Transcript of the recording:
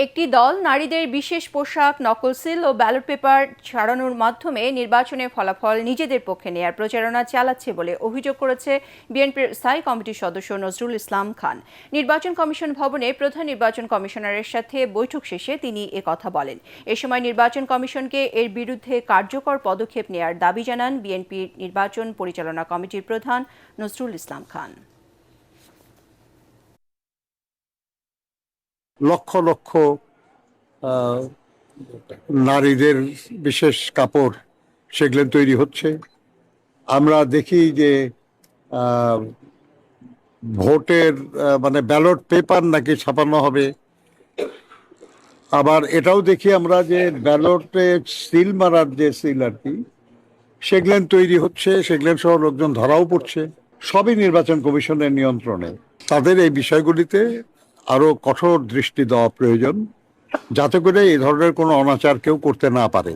একটি দল নারীদের বিশেষ পোশাক, নকল সিল ও ব্যালট পেপার ছাড়ানোর মাধ্যমে নির্বাচনের ফলাফল নিজেদের পক্ষে নেয়ার প্রচারণা চালাচ্ছে বলে অভিযোগ করেছে বিএনপির স্থায়ী কমিটির সদস্য নজরুল ইসলাম খান। নির্বাচন কমিশন ভবনে প্রধান নির্বাচন কমিশনারের সাথে বৈঠক শেষে তিনি কথা বলেন। এ সময় নির্বাচন কমিশনকে এর বিরুদ্ধে কার্যকর পদক্ষেপ নেয়ার দাবি জানান বিএনপির নির্বাচন পরিচালনা কমিটির প্রধান নজরুল ইসলাম খান। লক্ষ লক্ষ নারীদের বিশেষ কাপড় সেগুলো তৈরি হচ্ছে। আমরা দেখি যে ভোটের মানে ব্যালট পেপার নাকি ছাপানো হবে। আবার এটাও দেখি আমরা যে ব্যালটে সিল মারার যে সিল আর কি সেগুলো তৈরি হচ্ছে, সেগুলো সহ লোকজন ধরাও পড়ছে। সবই নির্বাচন কমিশনের নিয়ন্ত্রণে। তাদের এই বিষয়গুলিতে আরো কঠোর দৃষ্টি দেওয়া প্রয়োজন, যাতে করে এই ধরনের কোনো অনাচার কেউ করতে না পারে।